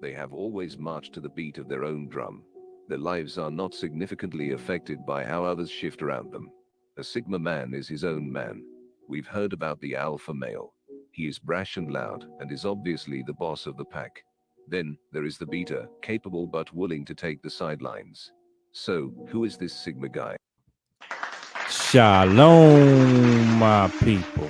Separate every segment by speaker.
Speaker 1: They have always marched to the beat of their own drum. Their lives are not significantly affected by how others shift around them. A Sigma man is his own man. We've heard about the alpha male. He is brash and loud and is obviously the boss of the pack. Then there is the beta, capable but willing to take the sidelines. So, who is this Sigma guy?
Speaker 2: Shalom, my people.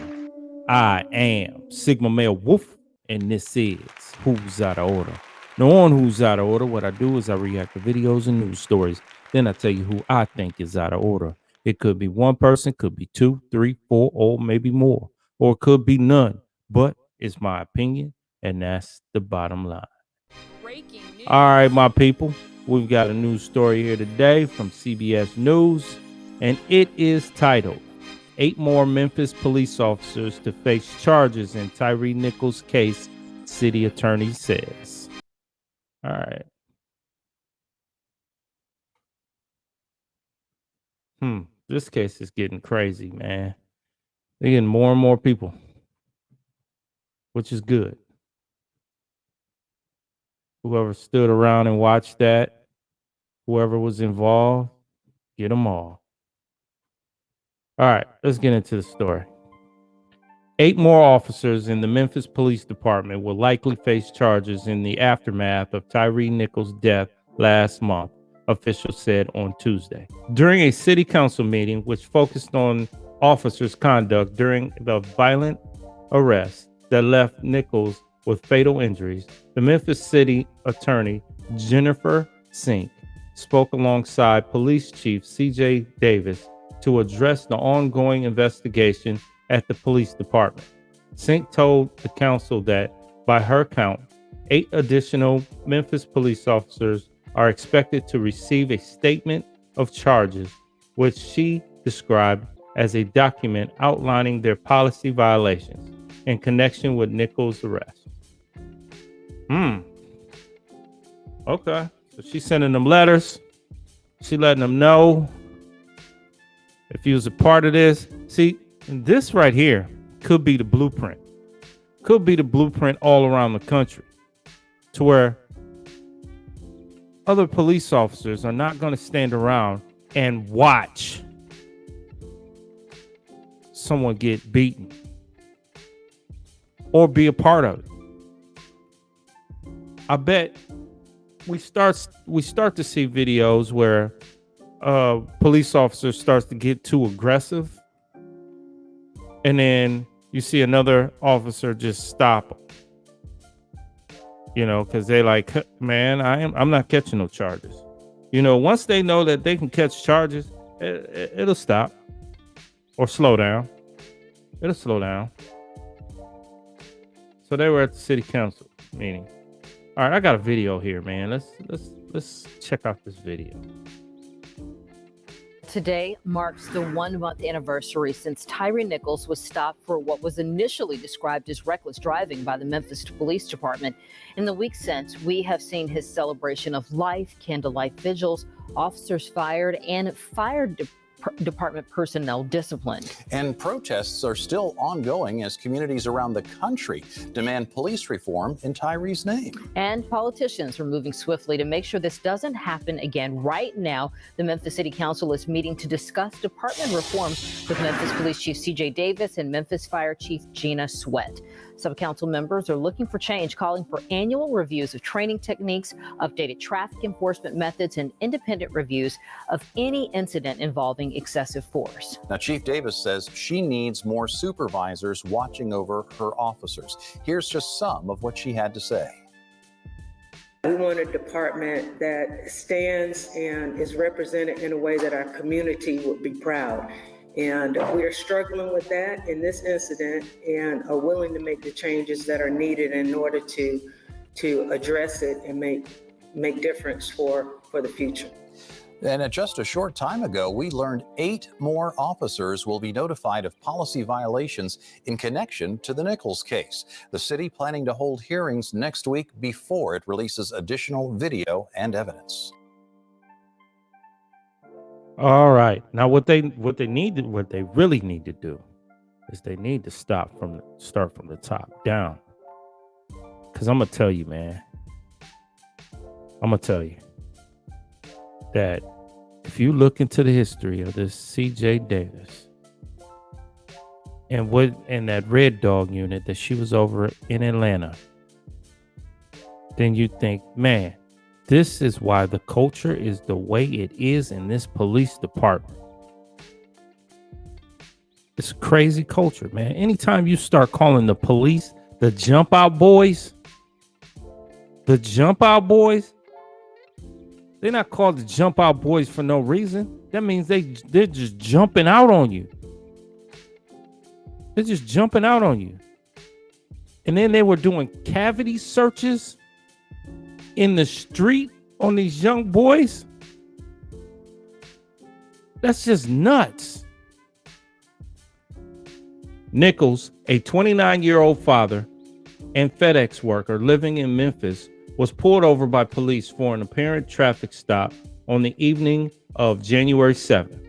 Speaker 2: I am Sigma Male Wolf, and this is Who's Out of Order. Now, on Who's Out of Order, what I do is I react to videos and news stories. Then I tell you who I think is out of order. It could be one person, could be two, three, four, or maybe more, or it could be none. But it's my opinion, and that's the bottom line.
Speaker 3: Breaking news.
Speaker 2: All right, my people, we've got a news story here today from CBS News, and it is titled 8 More Memphis Police Officers to Face Charges in Tyree Nichols Case, City Attorney Says. All right. This case is getting crazy, man. They're getting more and more people, which is good. Whoever stood around and watched that, whoever was involved, get them all. All right, let's get into the story. 8 more officers in the Memphis Police Department will likely face charges in the aftermath of Tyree Nichols' death last month, officials said on Tuesday. During a city council meeting which focused on officers' conduct during the violent arrest that left Nichols with fatal injuries, the Memphis City Attorney Jennifer Sink spoke alongside Police Chief C.J. Davis to address the ongoing investigation at the police department. Sink told the council that, by her count, 8 additional Memphis police officers are expected to receive a statement of charges, which she described as a document outlining their policy violations in connection with Nichols' arrest. Okay. So she's sending them letters. She letting them know if he was a part of this. See, this right here could be the blueprint. Could be the blueprint all around the country, to where other police officers are not going to stand around and watch someone get beaten or be a part of it. I bet we start to see videos where police officer starts to get too aggressive, and then you see another officer just stop them. You know, because they like, man, I'm not catching no charges. You know, once they know that they can catch charges, it'll stop or slow down. It'll slow down. So they were at the city council meeting. All right, I got a video here, man. Let's check out this video.
Speaker 3: Today marks the 1-month anniversary since Tyre Nichols was stopped for what was initially described as reckless driving by the Memphis Police Department. In the weeks since, we have seen his celebration of life, candlelight vigils, officers fired, and fire department personnel disciplined.
Speaker 4: And protests are still ongoing as communities around the country demand police reform in Tyree's name.
Speaker 3: And politicians are moving swiftly to make sure this doesn't happen again. Right now, the Memphis City Council is meeting to discuss department reform with Memphis Police Chief C.J. Davis and Memphis Fire Chief Gina Sweat. Some council members are looking for change, calling for annual reviews of training techniques, updated traffic enforcement methods, and independent reviews of any incident involving excessive force.
Speaker 4: Now, Chief Davis says she needs more supervisors watching over her officers. Here's just some of what she had to say.
Speaker 5: We want a department that stands and is represented in a way that our community would be proud. And we are struggling with that in this incident and are willing to make the changes that are needed in order to address it and make difference for the future.
Speaker 4: And just a short time ago, we learned 8 more officers will be notified of policy violations in connection to the Nichols case. The city planning to hold hearings next week before it releases additional video and evidence.
Speaker 2: All right. Now, what they really need to do is they need to start from the top down. Because I'm gonna tell you, man, I'm going to tell you that if you look into the history of this C.J. Davis and that Red Dog unit that she was over in Atlanta, then you think, man, this is why the culture is the way it is in this police department. It's a crazy culture, man. Anytime you start calling the police the jump out boys, they're not called the jump out boys for no reason. That means they're just jumping out on you. They're just jumping out on you. And then they were doing cavity searches in the street on these young boys. That's just nuts. Nichols, a 29-year-old father and FedEx worker living in Memphis, was pulled over by police for an apparent traffic stop on the evening of January 7th.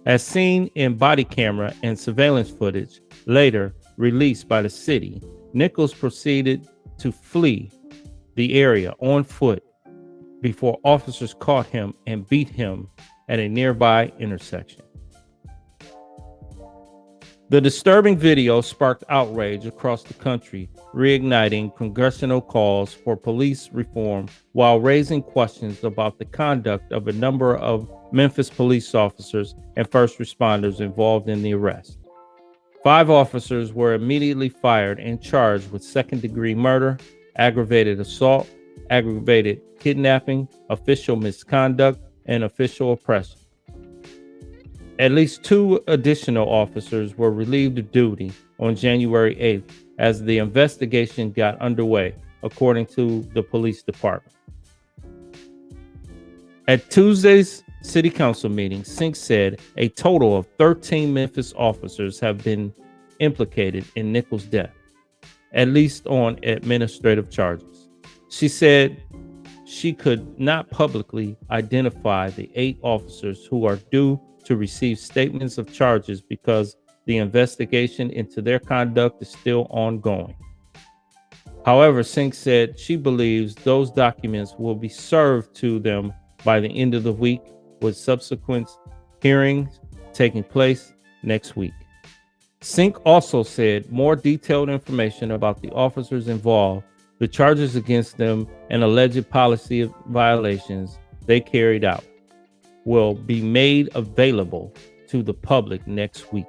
Speaker 2: As seen in body camera and surveillance footage later released by the city, Nichols proceeded to flee the area on foot before officers caught him and beat him at a nearby intersection. The disturbing video sparked outrage across the country, reigniting congressional calls for police reform while raising questions about the conduct of a number of Memphis police officers and first responders involved in the arrest. 5 officers were immediately fired and charged with second-degree murder, aggravated assault, aggravated kidnapping, official misconduct, and official oppression. At least 2 additional officers were relieved of duty on January 8th as the investigation got underway, according to the police department. At Tuesday's city council meeting, Sink said a total of 13 Memphis officers have been implicated in Nichols' death, at least on administrative charges. She said she could not publicly identify the 8 officers who are due to receive statements of charges because the investigation into their conduct is still ongoing. However, Sink said she believes those documents will be served to them by the end of the week, with subsequent hearings taking place next week. Sink also said more detailed information about the officers involved, the charges against them, and alleged policy violations they carried out will be made available to the public next week.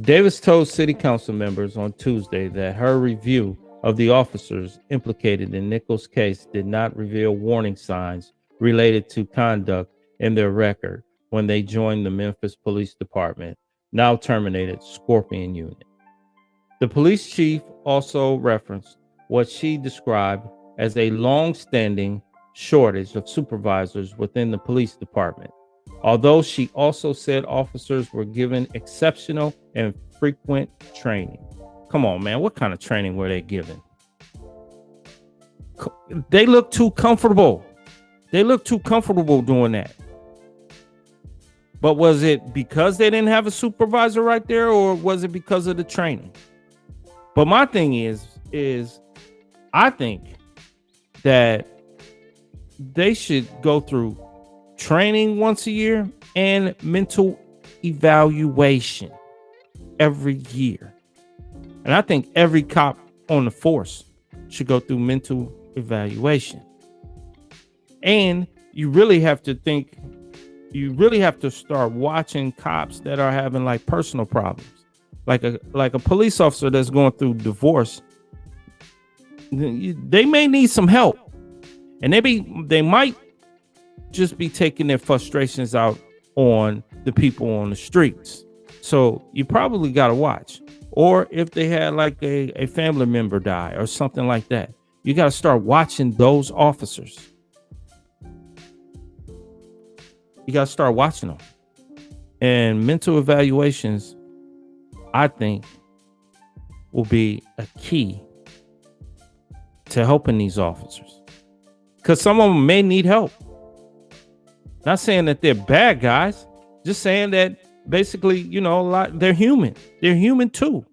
Speaker 2: Davis told city council members on Tuesday that her review of the officers implicated in Nichols' case did not reveal warning signs related to conduct in their record when they joined the Memphis Police Department, now terminated Scorpion Unit. The police chief also referenced what she described as a long-standing shortage of supervisors within the police department, although she also said officers were given exceptional and frequent training. Come on, man, what kind of training were they given? They look too comfortable. They look too comfortable doing that. But was it because they didn't have a supervisor right there, or was it because of the training? But my thing is I think that they should go through training once a year and mental evaluation every year. And I think every cop on the force should go through mental evaluation. And you really have to start watching cops that are having like personal problems. Like a police officer that's going through divorce. They may need some help. And they might just be taking their frustrations out on the people on the streets. So you probably got to watch. Or if they had like a family member die or something like that, you got to start watching those officers. You got to start watching them. And mental evaluations, I think, will be a key to helping these officers. Because some of them may need help. Not saying that they're bad guys, just saying that basically, they're human. They're human too.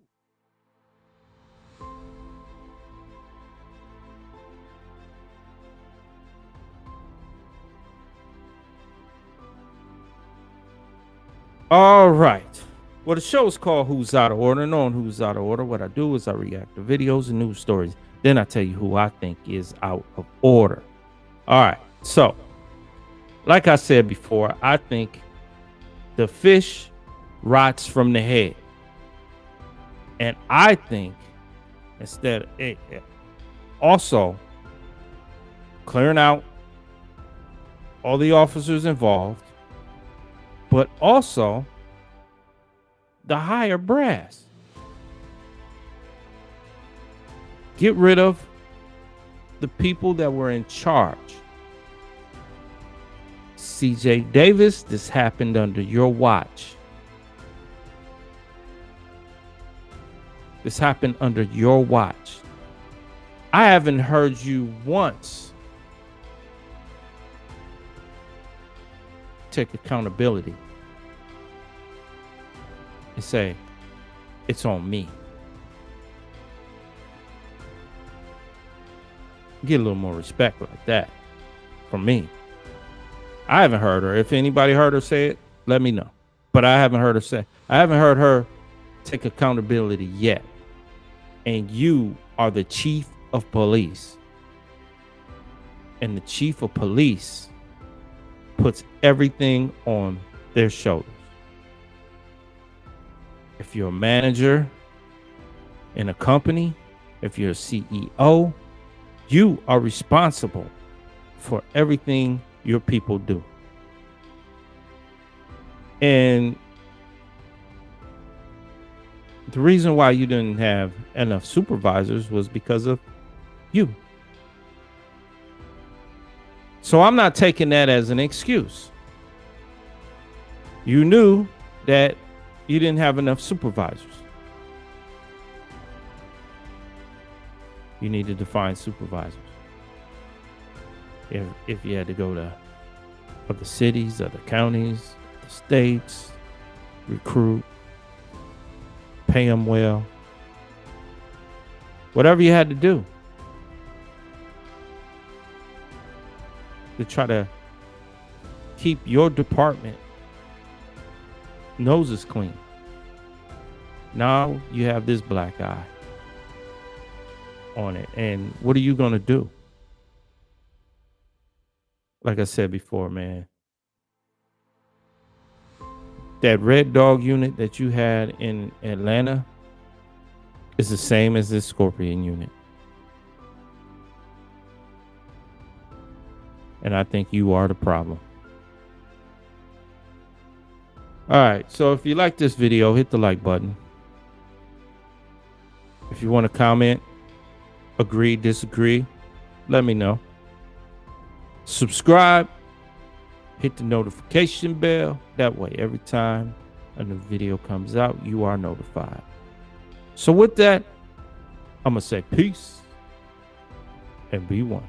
Speaker 2: All right. Well, the show is called Who's Out of Order. And on Who's Out of Order, what I do is I react to videos and news stories. Then I tell you who I think is out of order. All right. So, like I said before, I think the fish rots from the head. And I think instead, also clearing out all the officers involved, but also the higher brass. Get rid of the people that were in charge. C.J. Davis, this happened under your watch. This happened under your watch. I haven't heard you once take accountability and say, it's on me. Get a little more respect like that from me. I haven't heard her. If anybody heard her say it, let me know. But I haven't heard her take accountability yet. And you are the chief of police. And the chief of police puts everything on their shoulders. If you're a manager in a company, if you're a CEO, you are responsible for everything your people do. And the reason why you didn't have enough supervisors was because of you. So I'm not taking that as an excuse. You knew that you didn't have enough supervisors. You needed to find supervisors. If you had to go to other cities, other counties, the states, recruit, pay them well, whatever you had to do to try to keep your department noses clean. Now you have this black eye on it. And what are you going to do? Like I said before, man, that Red Dog unit that you had in Atlanta is the same as this Scorpion unit. And I think you are the problem. All right. So if you like this video, hit the like button. If you want to comment, agree, disagree, let me know. Subscribe, hit the notification bell. That way, every time a new video comes out, you are notified. So with that, I'm going to say peace and be one.